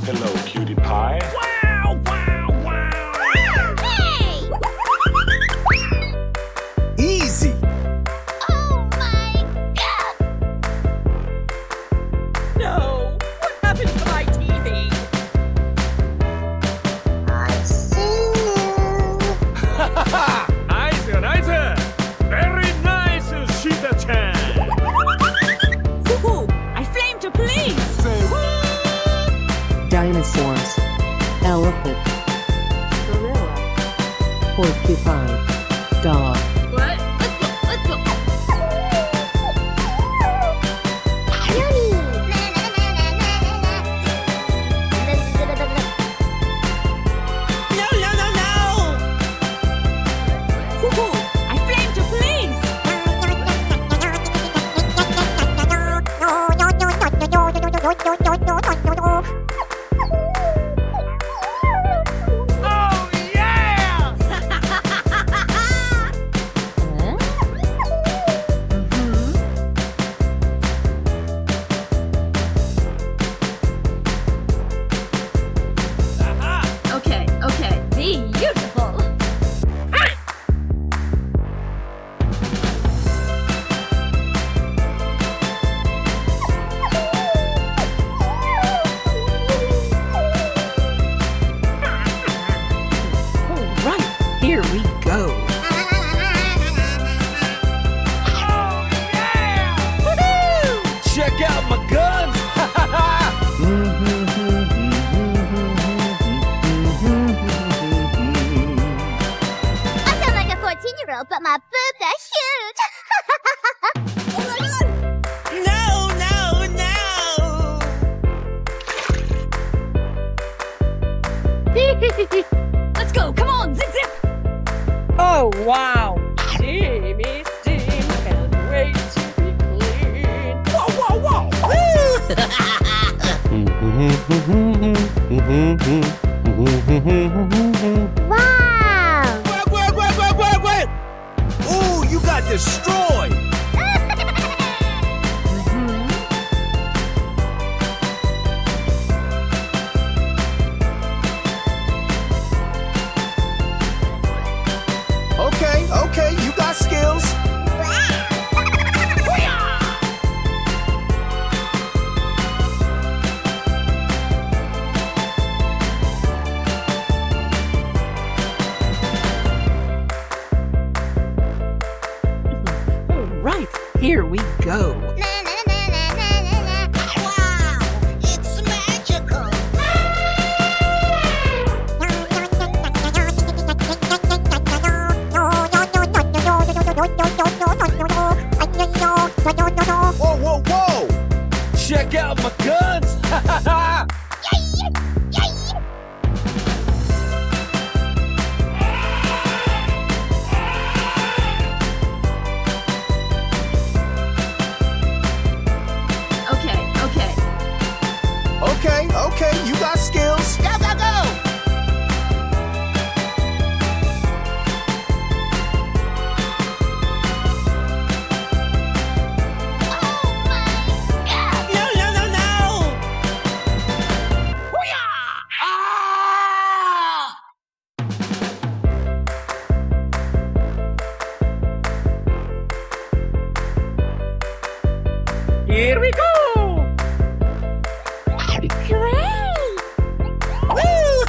Hello, cutie pie. Wow, wow, wow! Hey! Easy! Oh my God! No! What happened to my TV? I see you. Nice, nice! Very nice, Shita-chan! Woohoo! I flame to police! Say what? Dinosaurs, elephant, gorilla, porcupine, dog. What? Let's go. Yummy. No! Woohoo! I flame to police! Oh, yeah! Okay. Beautiful! Alright, here we go. Oh, yeah! Check out my guns! I sound like a 14-year-old, but my boobs are huge. Oh my God! No! Let's go, come on, zip! Oh, wow! Steamy steam, can't wait to be clean. Whoa! Wow! Wait! Ooh, you got destroyed! Okay, you got skills. Alright, here we go. Wow! It's magical! Whoa! Check out my guns! Okay, you got skills. Go! No! Here we go! Great! Woo!